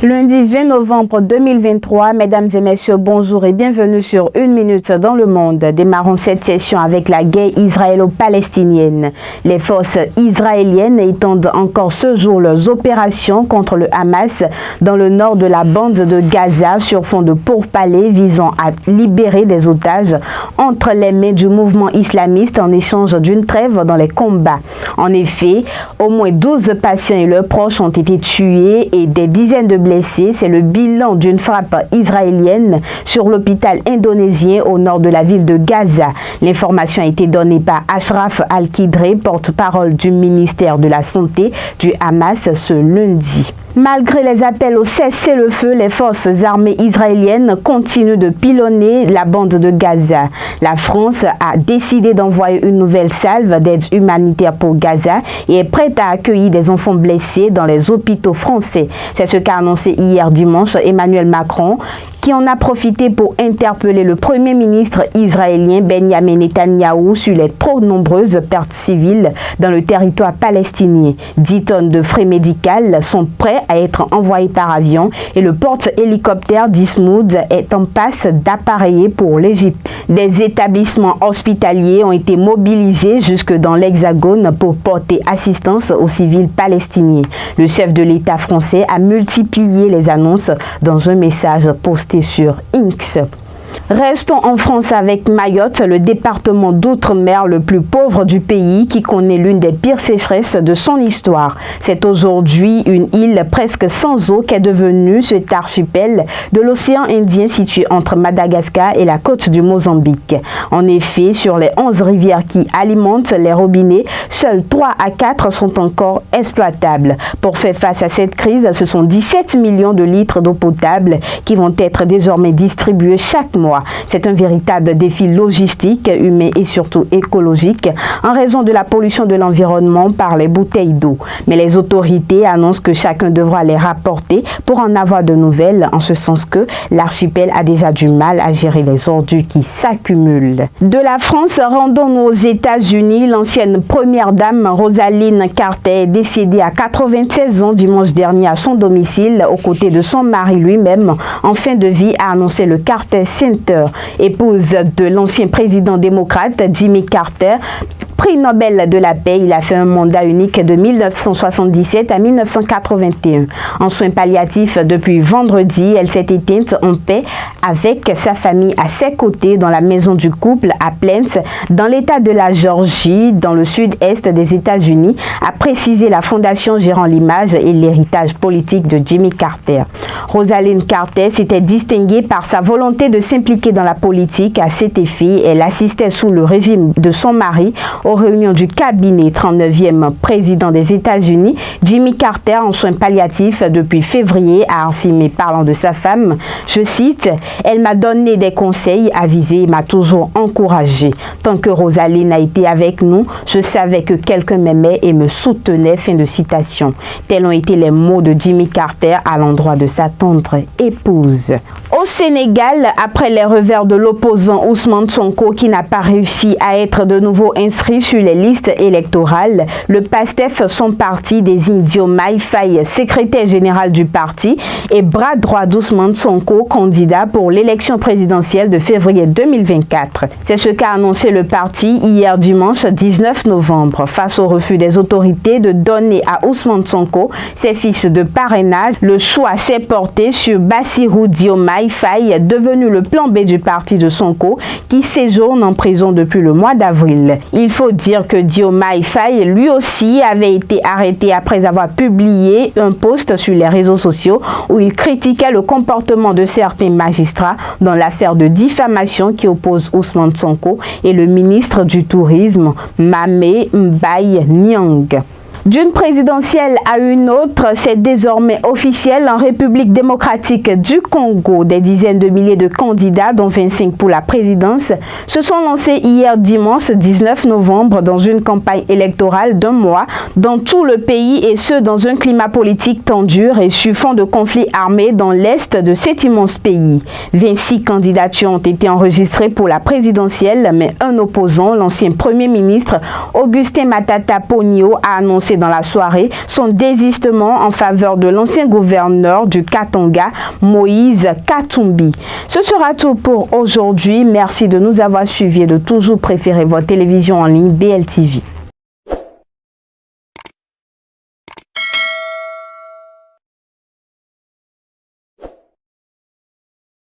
Lundi 20 novembre 2023, mesdames et messieurs, bonjour et bienvenue sur Une Minute dans le Monde. Démarrons cette session avec la guerre israélo-palestinienne. Les forces israéliennes étendent encore ce jour leurs opérations contre le Hamas dans le nord de la bande de Gaza sur fond de pourparlers visant à libérer des otages entre les mains du mouvement islamiste en échange d'une trêve dans les combats. En effet, au moins 12 patients et leurs proches ont été tués et des dizaines de blessés. C'est le bilan d'une frappe israélienne sur l'hôpital indonésien au nord de la ville de Gaza. L'information a été donnée par Ashraf Al-Qidri, porte-parole du ministère de la Santé du Hamas ce lundi. Malgré les appels au cessez-le-feu, les forces armées israéliennes continuent de pilonner la bande de Gaza. La France a décidé d'envoyer une nouvelle salve d'aide humanitaire pour Gaza et est prête à accueillir des enfants blessés dans les hôpitaux français. C'est ce qu'a annoncé hier dimanche Emmanuel Macron, qui en a profité pour interpeller le Premier ministre israélien Benjamin Netanyahou sur les trop nombreuses pertes civiles dans le territoire palestinien. 10 tonnes de frais médicaux sont prêts à être envoyés par avion et le porte-hélicoptère d'Ismoud est en passe d'appareiller pour l'Égypte. Des établissements hospitaliers ont été mobilisés jusque dans l'Hexagone pour porter assistance aux civils palestiniens. Le chef de l'État français a multiplié les annonces dans un message posté sur X. Restons en France avec Mayotte, le département d'outre-mer le plus pauvre du pays qui connaît l'une des pires sécheresses de son histoire. C'est aujourd'hui une île presque sans eau qu'est devenue cet archipel de l'océan Indien situé entre Madagascar et la côte du Mozambique. En effet, sur les 11 rivières qui alimentent les robinets, seuls 3 à 4 sont encore exploitables. Pour faire face à cette crise, ce sont 17 millions de litres d'eau potable qui vont être désormais distribués chaque mois. C'est un véritable défi logistique, humain et surtout écologique en raison de la pollution de l'environnement par les bouteilles d'eau. Mais les autorités annoncent que chacun devra les rapporter pour en avoir de nouvelles, en ce sens que l'archipel a déjà du mal à gérer les ordures qui s'accumulent. De la France, rendons-nous aux États-Unis. L'ancienne première dame Rosalynn Carter est décédée à 96 ans dimanche dernier à son domicile aux côtés de son mari lui-même en fin de vie, a annoncé le Carter Center. Épouse de l'ancien président démocrate Jimmy Carter, prix Nobel de la paix, il a fait un mandat unique de 1977 à 1981. En soins palliatifs depuis vendredi, elle s'est éteinte en paix avec sa famille à ses côtés dans la maison du couple à Plains, dans l'État de la Géorgie, dans le sud-est des États-Unis, a précisé la fondation gérant l'image et l'héritage politique de Jimmy Carter. Rosalynn Carter s'était distinguée par sa volonté de s'impliquer dans la politique. À cet effet, elle assistait sous le régime de son mari aux réunions du cabinet 39e président des États-Unis. Jimmy Carter, en soins palliatifs depuis février, a affirmé, parlant de sa femme, je cite, « Elle m'a donné des conseils avisés et m'a toujours encouragé. Tant que Rosalynn a été avec nous, je savais que quelqu'un m'aimait et me soutenait. » Fin de citation. Tels ont été les mots de Jimmy Carter à l'endroit de sa tendre épouse. Au Sénégal, après les revers de l'opposant Ousmane Sonko qui n'a pas réussi à être de nouveau inscrit sur les listes électorales, le PASTEF, son parti, désigne Diomaye Faye, secrétaire général du parti et bras droit d'Ousmane Sonko, candidat pour l'élection présidentielle de février 2024. C'est ce qu'a annoncé le parti hier dimanche 19 novembre. Face au refus des autorités de donner à Ousmane Sonko ses fiches de parrainage, le choix s'est porté sur Bassirou Diomaye Faye, devenu le plan B du parti de Sonko, qui séjourne en prison depuis le mois d'avril. Il faut dire que Diomaye Faye, lui aussi, avait été arrêté après avoir publié un post sur les réseaux sociaux où il critiquait le comportement de certains magistrats dans l'affaire de diffamation qui oppose Ousmane Sonko et le ministre du Tourisme, Mamé Mbaye Niang. D'une présidentielle à une autre, c'est désormais officiel. En République démocratique du Congo, des dizaines de milliers de candidats, dont 25 pour la présidence, se sont lancés hier dimanche 19 novembre dans une campagne électorale d'un mois dans tout le pays, et ce dans un climat politique tendu et sur fond de conflits armés dans l'est de cet immense pays. 26 candidatures ont été enregistrées pour la présidentielle, mais un opposant, l'ancien Premier ministre Augustin Matata Ponyo, a annoncé annoncé dans la soirée son désistement en faveur de l'ancien gouverneur du Katanga, Moïse Katumbi. Ce sera tout pour aujourd'hui. Merci de nous avoir suivis et de toujours préférer votre télévision en ligne BLTV.